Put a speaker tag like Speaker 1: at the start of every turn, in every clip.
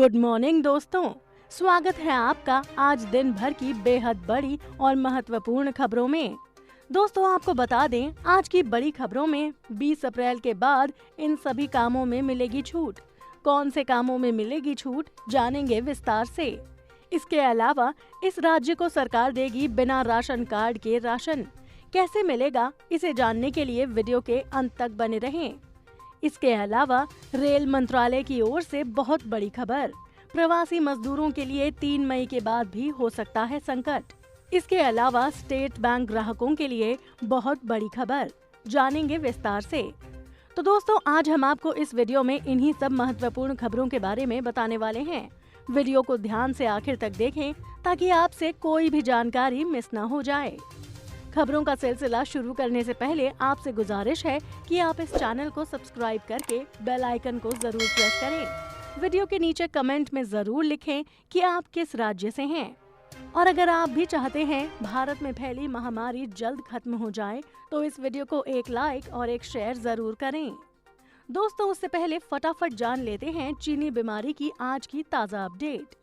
Speaker 1: Good morning दोस्तों, स्वागत है आपका आज दिन भर की बेहद बड़ी और महत्वपूर्ण खबरों में। दोस्तों आपको बता दें, आज की बड़ी खबरों में 20 अप्रैल के बाद इन सभी कामों में मिलेगी छूट। कौन से कामों में मिलेगी छूट, जानेंगे विस्तार से। इसके अलावा इस राज्य को सरकार देगी बिना राशन कार्ड के राशन। कैसे मिलेगा, इसे जानने के लिए वीडियो के अंत तक बने रहें। इसके अलावा रेल मंत्रालय की ओर से बहुत बड़ी खबर, प्रवासी मजदूरों के लिए 3 मई के बाद भी हो सकता है संकट। इसके अलावा स्टेट बैंक ग्राहकों के लिए बहुत बड़ी खबर, जानेंगे विस्तार से। तो दोस्तों आज हम आपको इस वीडियो में इन्हीं सब महत्वपूर्ण खबरों के बारे में बताने वाले हैं। वीडियो को ध्यान से आखिर तक देखें ताकि आपसे कोई भी जानकारी मिस न हो जाए। खबरों का सिलसिला शुरू करने से पहले आपसे गुजारिश है कि आप इस चैनल को सब्सक्राइब करके बेल आइकन को जरूर प्रेस करें। वीडियो के नीचे कमेंट में जरूर लिखें कि आप किस राज्य से हैं। और अगर आप भी चाहते हैं भारत में फैली महामारी जल्द खत्म हो जाए तो इस वीडियो को एक लाइक और एक शेयर जरूर करें। दोस्तों उससे पहले फटाफट जान लेते हैं चीनी बीमारी की आज की ताज़ा अपडेट।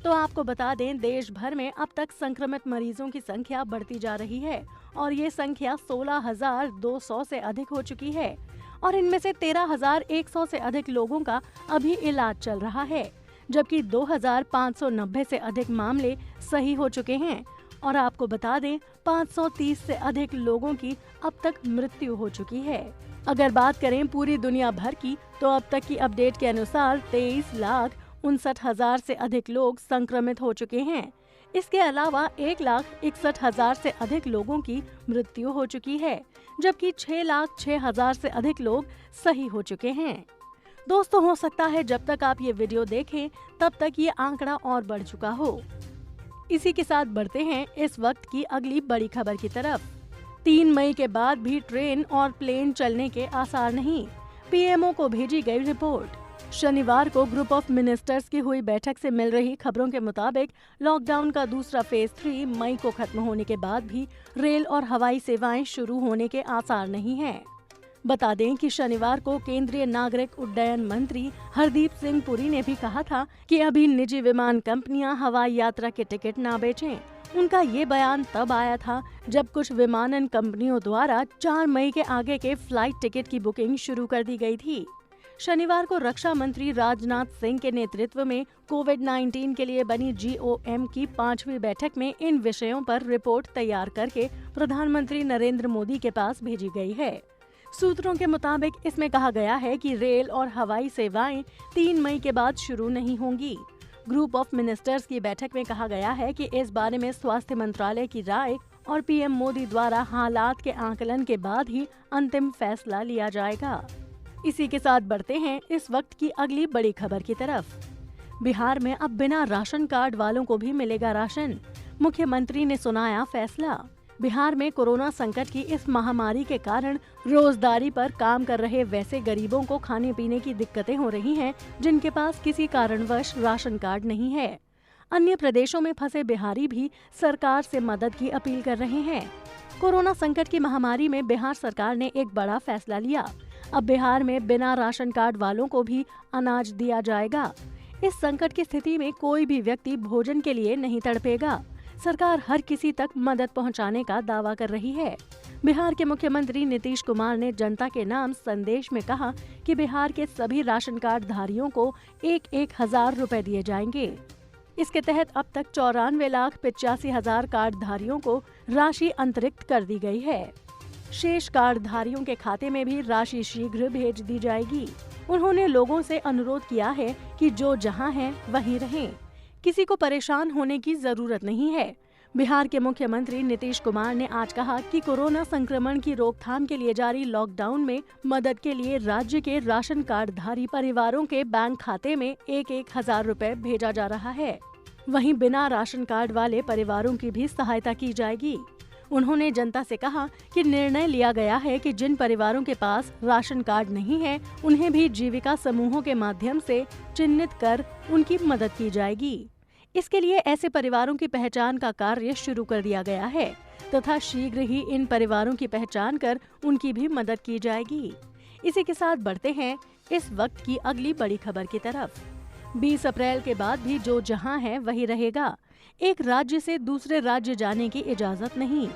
Speaker 1: तो आपको बता दें, देश भर में अब तक संक्रमित मरीजों की संख्या बढ़ती जा रही है और ये संख्या 16,200 से अधिक हो चुकी है और इनमें से 13,100 से अधिक लोगों का अभी इलाज चल रहा है, जबकि 2,590 से अधिक मामले सही हो चुके हैं। और आपको बता दें 530 से अधिक लोगों की अब तक मृत्यु हो चुकी है। अगर बात करें पूरी दुनिया भर की तो अब तक की अपडेट के अनुसार 23,59,000 से अधिक लोग संक्रमित हो चुके हैं। इसके अलावा 1,61,000 से अधिक लोगों की मृत्यु हो चुकी है, जबकि 6,06,000 से अधिक लोग सही हो चुके हैं। दोस्तों हो सकता है जब तक आप ये वीडियो देखें तब तक ये आंकड़ा और बढ़ चुका हो। इसी के साथ बढ़ते हैं इस वक्त की अगली बड़ी खबर की तरफ। 3 मई के बाद भी ट्रेन और प्लेन चलने के आसार नहीं, पीएमओ को भेजी गई रिपोर्ट। शनिवार को ग्रुप ऑफ मिनिस्टर्स की हुई बैठक से मिल रही खबरों के मुताबिक लॉकडाउन का दूसरा फेज 3 मई को खत्म होने के बाद भी रेल और हवाई सेवाएं शुरू होने के आसार नहीं हैं। बता दें कि शनिवार को केंद्रीय नागरिक उड्डयन मंत्री हरदीप सिंह पुरी ने भी कहा था कि अभी निजी विमान कंपनियां हवाई यात्रा के टिकट ना बेचें। उनका ये बयान तब आया था जब कुछ विमानन कंपनियों द्वारा 4 मई के आगे के फ्लाइट टिकट की बुकिंग शुरू कर दी गई थी। शनिवार को रक्षा मंत्री राजनाथ सिंह के नेतृत्व में कोविड-19 के लिए बनी GOM की 5वीं बैठक में इन विषयों पर रिपोर्ट तैयार करके प्रधानमंत्री नरेंद्र मोदी के पास भेजी गई है। सूत्रों के मुताबिक इसमें कहा गया है कि रेल और हवाई सेवाएं 3 मई के बाद शुरू नहीं होंगी। ग्रुप ऑफ मिनिस्टर्स की बैठक में कहा गया है कि इस बारे में स्वास्थ्य मंत्रालय की राय और पीएम मोदी द्वारा हालात के आकलन के बाद ही अंतिम फैसला लिया जाएगा। इसी के साथ बढ़ते हैं इस वक्त की अगली बड़ी खबर की तरफ। बिहार में अब बिना राशन कार्ड वालों को भी मिलेगा राशन, मुख्यमंत्री ने सुनाया फैसला। बिहार में कोरोना संकट की इस महामारी के कारण रोजगारी पर काम कर रहे वैसे गरीबों को खाने पीने की दिक्कतें हो रही हैं जिनके पास किसी कारणवश राशन कार्ड नहीं है। अन्य प्रदेशों में फंसे बिहारी भी सरकार से मदद की अपील कर रहे हैं। कोरोना संकट की महामारी में बिहार सरकार ने एक बड़ा फैसला लिया। अब बिहार में बिना राशन कार्ड वालों को भी अनाज दिया जाएगा। इस संकट की स्थिति में कोई भी व्यक्ति भोजन के लिए नहीं तड़पेगा। सरकार हर किसी तक मदद पहुंचाने का दावा कर रही है। बिहार के मुख्यमंत्री नीतीश कुमार ने जनता के नाम संदेश में कहा कि बिहार के सभी राशन कार्ड धारियों को 1,000 रुपए दिए जाएंगे। इसके तहत अब तक 94,85,000 कार्ड धारियों को राशि अंतरित कर दी गई है। शेष कार्ड धारियों के खाते में भी राशि शीघ्र भेज दी जाएगी। उन्होंने लोगों से अनुरोध किया है कि जो जहां हैं वहीं रहें, किसी को परेशान होने की जरूरत नहीं है। बिहार के मुख्यमंत्री नीतीश कुमार ने आज कहा कि कोरोना संक्रमण की रोकथाम के लिए जारी लॉकडाउन में मदद के लिए राज्य के राशन कार्ड धारी परिवारों के बैंक खाते में 1,000 रुपए भेजा जा रहा है। वहीं बिना राशन कार्ड वाले परिवारों की भी सहायता की जाएगी। उन्होंने जनता से कहा कि निर्णय लिया गया है कि जिन परिवारों के पास राशन कार्ड नहीं है उन्हें भी जीविका समूहों के माध्यम से चिन्हित कर उनकी मदद की जाएगी। इसके लिए ऐसे परिवारों की पहचान का कार्य शुरू कर दिया गया है तथा शीघ्र ही इन परिवारों की पहचान कर उनकी भी मदद की जाएगी। इसी के साथ बढ़ते हैं इस वक्त की अगली बड़ी खबर की तरफ। 20 अप्रैल के बाद भी जो जहां है वही रहेगा। एक राज्य से दूसरे राज्य जाने की इजाजत नहीं।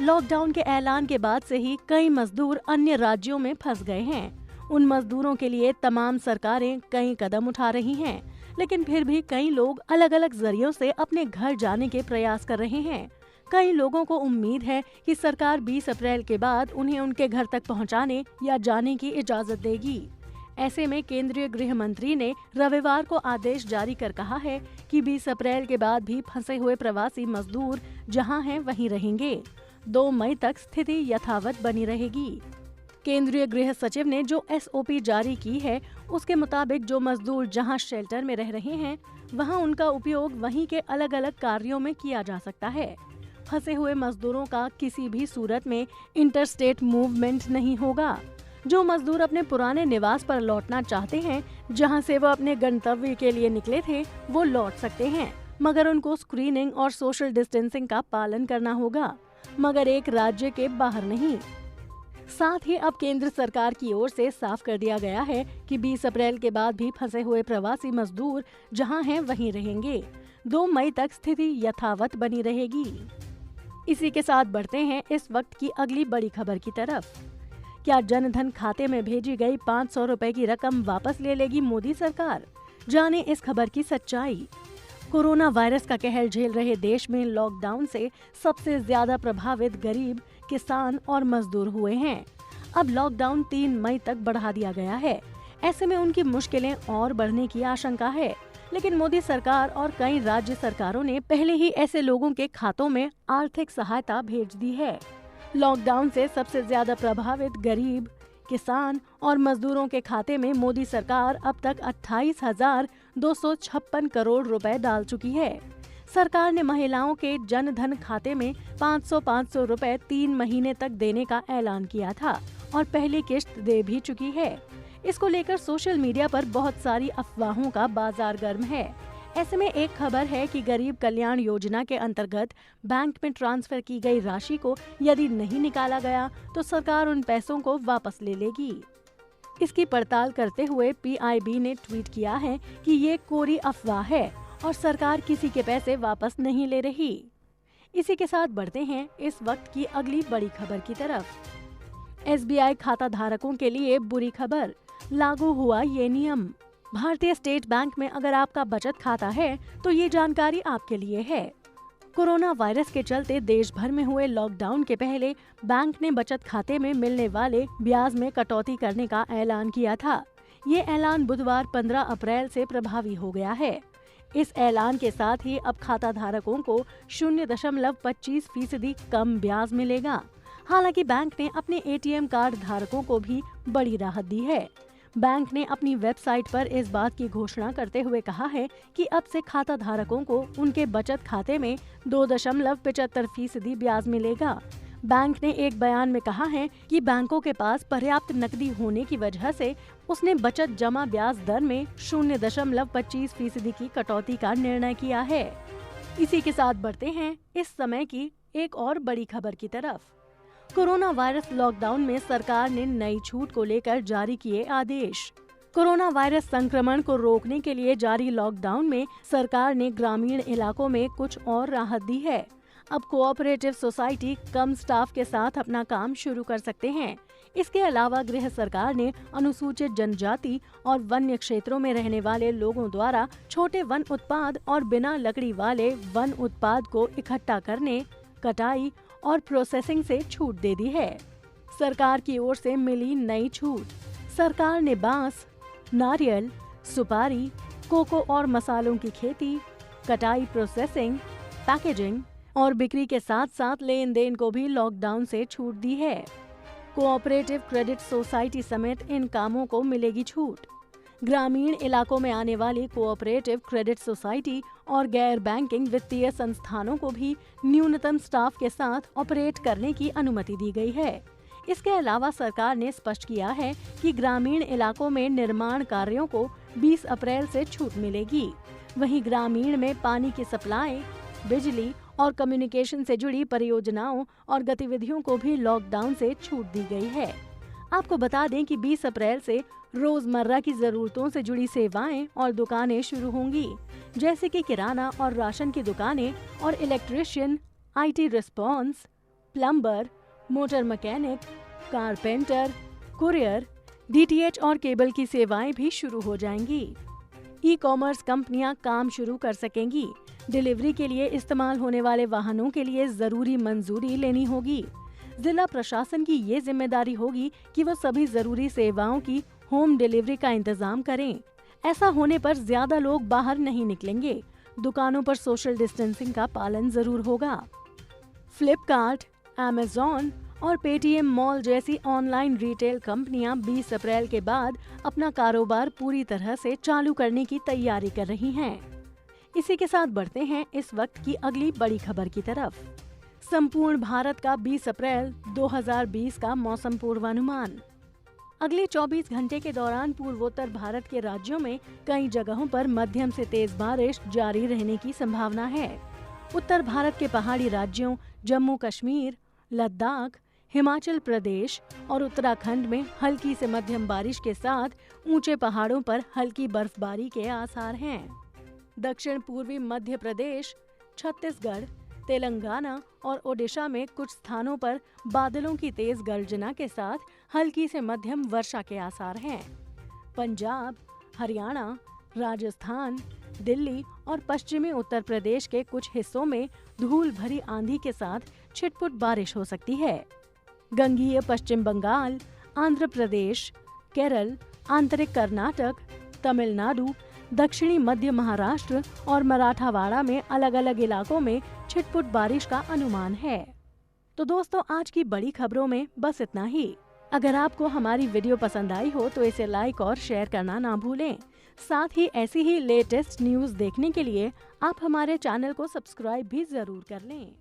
Speaker 1: लॉकडाउन के ऐलान के बाद से ही कई मजदूर अन्य राज्यों में फंस गए हैं। उन मजदूरों के लिए तमाम सरकारें कई कदम उठा रही हैं, लेकिन फिर भी कई लोग अलग अलग जरियों से अपने घर जाने के प्रयास कर रहे हैं। कई लोगों को उम्मीद है कि सरकार 20 अप्रैल के बाद उन्हें उनके घर तक पहुंचाने या जाने की इजाजत देगी। ऐसे में केंद्रीय गृह मंत्री ने रविवार को आदेश जारी कर कहा है कि 20 अप्रैल के बाद भी फंसे हुए प्रवासी मजदूर जहां हैं वहीं रहेंगे। 2 मई तक स्थिति यथावत बनी रहेगी। केंद्रीय गृह सचिव ने जो SOP जारी की है, उसके मुताबिक जो मजदूर जहां शेल्टर में रह रहे हैं, वहां उनका उपयोग वहीं के अलग अलग कार्यों में किया जा सकता है। फंसे हुए मजदूरों का किसी भी सूरत में इंटरस्टेट मूवमेंट नहीं होगा। जो मजदूर अपने पुराने निवास पर लौटना चाहते हैं, जहां से वो अपने गंतव्य के लिए निकले थे, वो लौट सकते हैं, मगर उनको स्क्रीनिंग और सोशल डिस्टेंसिंग का पालन करना होगा, मगर एक राज्य के बाहर नहीं। साथ ही अब केंद्र सरकार की ओर से साफ कर दिया गया है कि 20 अप्रैल के बाद भी फंसे हुए प्रवासी मजदूर जहां हैं वहीं रहेंगे। 2 मई तक स्थिति यथावत बनी रहेगी। इसी के साथ बढ़ते हैं इस वक्त की अगली बड़ी खबर की तरफ। क्या जनधन खाते में भेजी गई 500 रुपए की रकम वापस ले लेगी मोदी सरकार? जाने इस खबर की सच्चाई। कोरोना वायरस का कहर झेल रहे देश में लॉकडाउन से सबसे ज्यादा प्रभावित गरीब, किसान और मजदूर हुए हैं। अब लॉकडाउन 3 मई तक बढ़ा दिया गया है। ऐसे में उनकी मुश्किलें और बढ़ने की आशंका है, लेकिन मोदी सरकार और कई राज्य सरकारों ने पहले ही ऐसे लोगों के खातों में आर्थिक सहायता भेज दी है। लॉकडाउन से सबसे ज्यादा प्रभावित गरीब, किसान और मजदूरों के खाते में मोदी सरकार अब तक 28,256 करोड़ रुपए डाल चुकी है। सरकार ने महिलाओं के जन धन खाते में 500 रुपए 3 महीने तक देने का ऐलान किया था और पहली किश्त दे भी चुकी है। इसको लेकर सोशल मीडिया पर बहुत सारी अफवाहों का बाजार गर्म है। ऐसे में एक खबर है कि गरीब कल्याण योजना के अंतर्गत बैंक में ट्रांसफर की गई राशि को यदि नहीं निकाला गया तो सरकार उन पैसों को वापस ले लेगी। इसकी पड़ताल करते हुए PIB ने ट्वीट किया है कि ये कोरी अफवाह है और सरकार किसी के पैसे वापस नहीं ले रही। इसी के साथ बढ़ते हैं इस वक्त की अगली बड़ी खबर की तरफ। SBI खाता धारकों के लिए बुरी खबर, लागू हुआ ये नियम। भारतीय स्टेट बैंक में अगर आपका बचत खाता है तो ये जानकारी आपके लिए है। कोरोना वायरस के चलते देश भर में हुए लॉकडाउन के पहले बैंक ने बचत खाते में मिलने वाले ब्याज में कटौती करने का ऐलान किया था। ये ऐलान बुधवार 15 अप्रैल से प्रभावी हो गया है। इस ऐलान के साथ ही अब खाता धारकों को 0.25% कम ब्याज मिलेगा। हालांकि बैंक ने अपने ATM कार्ड धारकों को भी बड़ी राहत दी है। बैंक ने अपनी वेबसाइट पर इस बात की घोषणा करते हुए कहा है कि अब से खाता धारकों को उनके बचत खाते में 2.75% ब्याज मिलेगा। बैंक ने एक बयान में कहा है कि बैंकों के पास पर्याप्त नकदी होने की वजह से उसने बचत जमा ब्याज दर में 0.25% की कटौती का निर्णय किया है। इसी के साथ बढ़ते हैं इस समय की एक और बड़ी खबर की तरफ। कोरोना वायरस लॉकडाउन में सरकार ने नई छूट को लेकर जारी किए आदेश। कोरोना वायरस संक्रमण को रोकने के लिए जारी लॉकडाउन में सरकार ने ग्रामीण इलाकों में कुछ और राहत दी है। अब कोऑपरेटिव सोसाइटी कम स्टाफ के साथ अपना काम शुरू कर सकते हैं। इसके अलावा गृह सरकार ने अनुसूचित जनजाति और वन्य क्षेत्रों में रहने वाले लोगों द्वारा छोटे वन उत्पाद और बिना लकड़ी वाले वन उत्पाद को इकट्ठा करने, कटाई और प्रोसेसिंग से छूट दे दी है। सरकार की ओर से मिली नई छूट। सरकार ने बांस, नारियल, सुपारी, कोको और मसालों की खेती, कटाई, प्रोसेसिंग, पैकेजिंग और बिक्री के साथ साथ लेन देन को भी लॉकडाउन से छूट दी है। कोऑपरेटिव क्रेडिट सोसाइटी समेत इन कामों को मिलेगी छूट। ग्रामीण इलाकों में आने वाली कोऑपरेटिव क्रेडिट सोसाइटी और गैर बैंकिंग वित्तीय संस्थानों को भी न्यूनतम स्टाफ के साथ ऑपरेट करने की अनुमति दी गई है। इसके अलावा सरकार ने स्पष्ट किया है कि ग्रामीण इलाकों में निर्माण कार्यों को 20 अप्रैल से छूट मिलेगी। वहीं ग्रामीण में पानी की सप्लाई, बिजली और कम्युनिकेशन से जुड़ी परियोजनाओं और गतिविधियों को भी लॉकडाउन से छूट दी गई है। आपको बता दें कि 20 अप्रैल से रोजमर्रा की जरूरतों से जुड़ी सेवाएं और दुकानें शुरू होंगी, जैसे कि किराना और राशन की दुकानें और electrician, IT response, plumber, motor mechanic, carpenter, courier, DTH और केबल की सेवाएं भी शुरू हो जाएंगी। ई-कॉमर्स कंपनियां काम शुरू कर सकेंगी। डिलीवरी के लिए इस्तेमाल होने वाले वाहनों के लिए जरूरी मंजूरी लेनी होगी। जिला प्रशासन की ये जिम्मेदारी होगी कि वो सभी जरूरी सेवाओं की होम डिलीवरी का इंतजाम करें। ऐसा होने पर ज्यादा लोग बाहर नहीं निकलेंगे। दुकानों पर सोशल डिस्टेंसिंग का पालन जरूर होगा। फ्लिपकार्ट, अमेज़न और पेटीएम मॉल जैसी ऑनलाइन रिटेल कंपनियां 20 अप्रैल के बाद अपना कारोबार पूरी तरह से चालू करने की तैयारी कर रही हैं। इसी के साथ बढ़ते हैं इस वक्त की अगली बड़ी खबर की तरफ। संपूर्ण भारत का 20 अप्रैल 2020 का मौसम पूर्वानुमान। अगले 24 घंटे के दौरान पूर्वोत्तर भारत के राज्यों में कई जगहों पर मध्यम से तेज बारिश जारी रहने की संभावना है। उत्तर भारत के पहाड़ी राज्यों जम्मू कश्मीर, लद्दाख, हिमाचल प्रदेश और उत्तराखंड में हल्की से मध्यम बारिश के साथ ऊंचे पहाड़ों पर हल्की बर्फबारी के आसार हैं। दक्षिण पूर्वी मध्य प्रदेश, छत्तीसगढ़, तेलंगाना और ओडिशा में कुछ स्थानों पर बादलों की तेज गर्जना के साथ हल्की से मध्यम वर्षा के आसार हैं। पंजाब, हरियाणा, राजस्थान, दिल्ली और पश्चिमी उत्तर प्रदेश के कुछ हिस्सों में धूल भरी आंधी के साथ छिटपुट बारिश हो सकती है। गंगीय पश्चिम बंगाल, आंध्र प्रदेश, केरल, आंतरिक कर्नाटक, तमिलनाडु, दक्षिणी मध्य महाराष्ट्र और मराठावाड़ा में अलग अलग इलाकों में छिटपुट बारिश का अनुमान है। तो दोस्तों, आज की बड़ी खबरों में बस इतना ही। अगर आपको हमारी वीडियो पसंद आई हो तो इसे लाइक और शेयर करना ना भूलें। साथ ही ऐसी ही लेटेस्ट न्यूज़ देखने के लिए आप हमारे चैनल को सब्सक्राइब भी जरूर कर लें।